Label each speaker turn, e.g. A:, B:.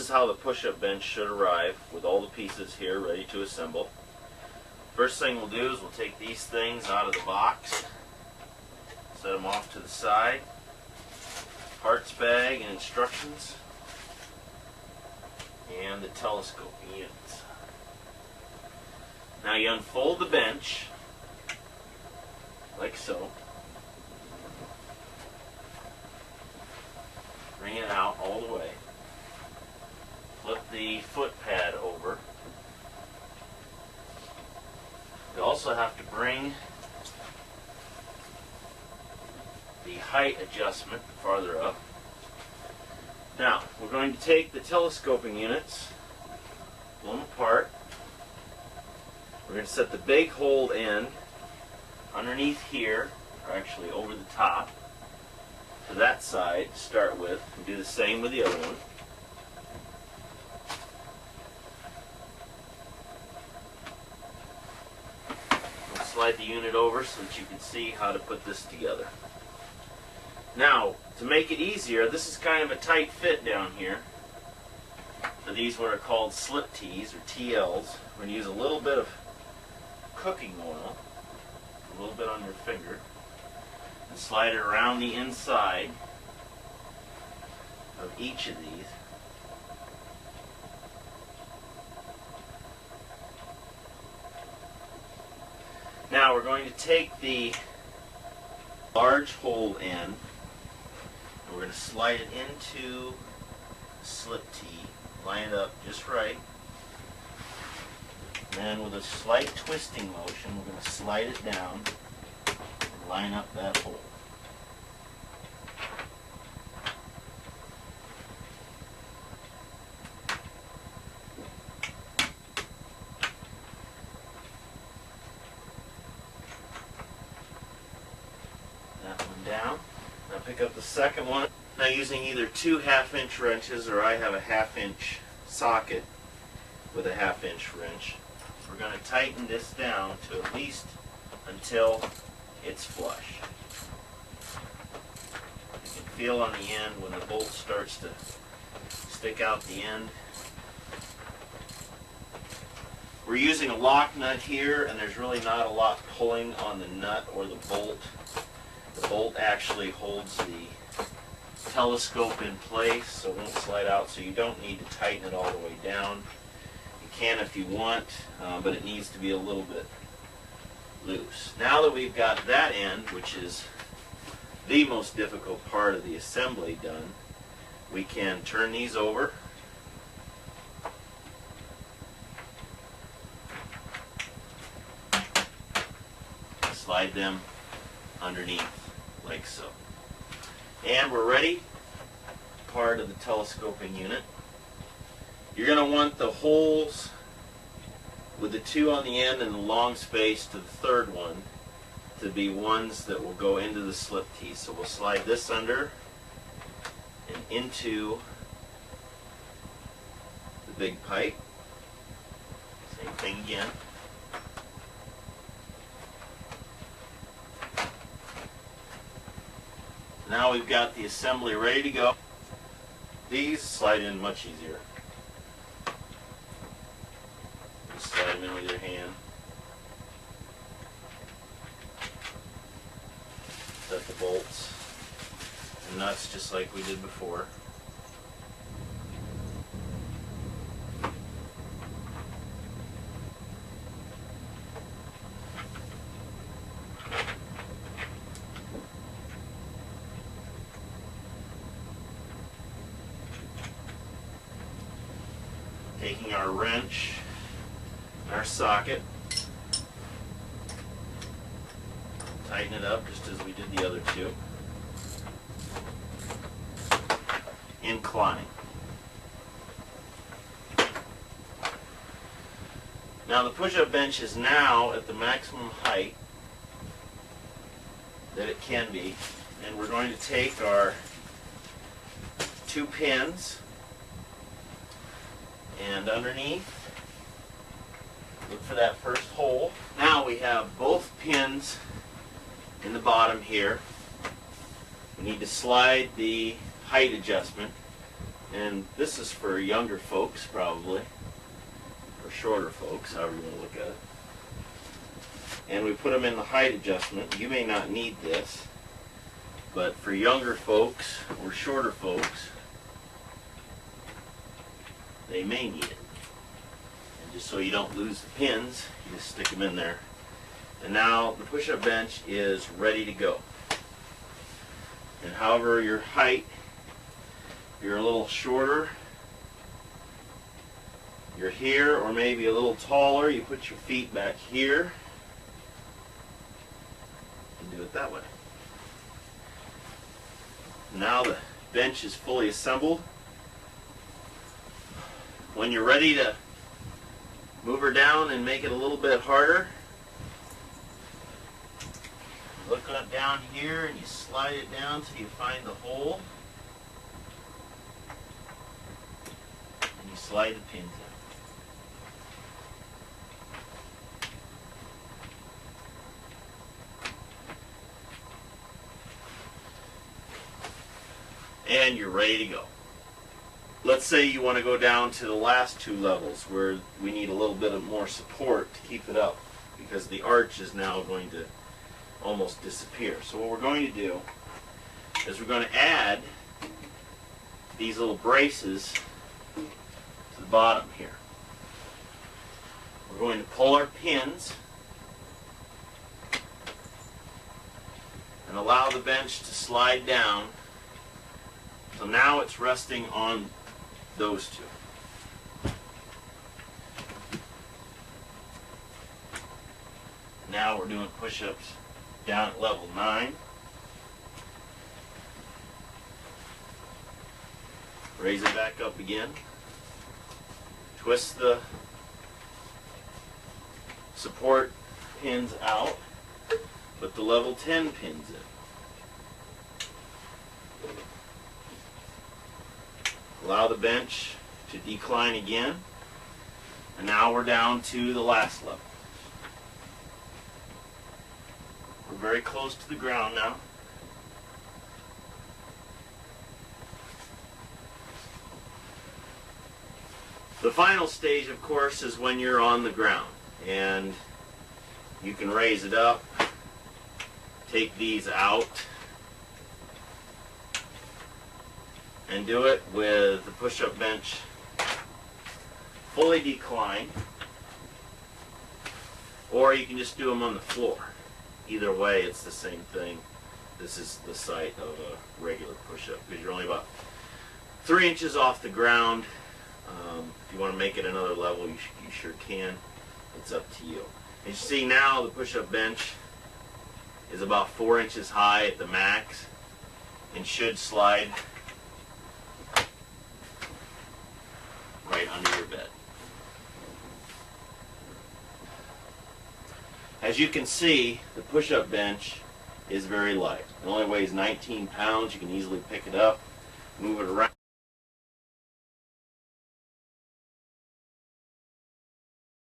A: is how the push-up bench should arrive, with all the pieces here ready to assemble. First thing we'll do is we'll take these things out of the box, set them off to the side, parts bag and instructions, and the telescope units. Now you unfold the bench, like so. Bring it out all the way. Flip the foot pad over. You also have to bring the height adjustment farther up. Now, we're going to take the telescoping units, pull them apart. We're going to set the big hold end underneath here, or actually over the top, to that side to start with, and do the same with the other one. We'll slide the unit over so that you can see how to put this together. Now, to make it easier, this is kind of a tight fit down here. For these what are called slip tees, or TLs, we're going to use a little bit of cooking oil, a little bit on your finger, and slide it around the inside of each of these. Now we're going to take the large hold end, and we're going to slide it into the slip tee, line it up just right. And then with a slight twisting motion, we're going to slide it down and line up that hole. That one down. Now pick up the second one. Now using either 2 1/2-inch wrenches, or I have a 1/2-inch socket with a 1/2-inch wrench. We're going to tighten this down to at least until it's flush. You can feel on the end when the bolt starts to stick out the end. We're using a lock nut here, and there's really not a lot pulling on the nut or the bolt. The bolt actually holds the telescope in place, so it won't slide out, so you don't need to tighten it all the way down. Can if you want, but it needs to be a little bit loose. Now that we've got that end, which is the most difficult part of the assembly, done, we can turn these over. Slide them underneath, like so. And we're ready. Part of the telescoping unit. You're going to want the holes with the 2 on the end and the long space to the third one to be ones that will go into the slip tee. So we'll slide this under and into the big pipe. Same thing again. Now we've got the assembly ready to go. These slide in much easier. Slide them in with your hand. Set the bolts and nuts just like we did before. Taking our wrench, our socket, tighten it up just as we did the other 2. Incline. Now the push-up bench is now at the maximum height that it can be, and we're going to take our 2 pins and underneath, look for that first hole. Now we have both pins in the bottom here. We need to slide the height adjustment And this is for younger folks probably, or shorter folks, however you want to look at it. And we put them in the height adjustment. You may not need this, but for younger folks or shorter folks, they may need it. And just so you don't lose the pins, you just stick them in there. And now the push-up bench is ready to go. And however your height, you're a little shorter, you're here, or maybe a little taller, you put your feet back here and do it that way. Now the bench is fully assembled. When you're ready to move her down and make it a little bit harder, look up down here and you slide it down till you find the hole. And you slide the pins in. And you're ready to go. Let's say you want to go down to the last two levels where we need a little bit of more support to keep it up, because the arch is now going to almost disappear. So what we're going to do is we're going to add these little braces to the bottom here. We're going to pull our pins and allow the bench to slide down. So now it's resting on those two. Now we're doing push-ups down at level 9. Raise it back up again. Twist the support pins out. Put the level 10 pins in. Allow the bench to decline again. And now we're down to the last level. We're very close to the ground now. The final stage, of course, is when you're on the ground. And you can raise it up, take these out, and do it with the push-up bench fully declined, or you can just do them on the floor. Either way, it's the same thing. This is the site of a regular push-up, because you're only about 3 inches off the ground. If you want to make it another level, you sure can. It's up to you. And you see now the push-up bench is about 4 inches high at the max and should slide right under your bed. As you can see, the push-up bench is very light. It only weighs 19 pounds. You can easily pick it up, move it around.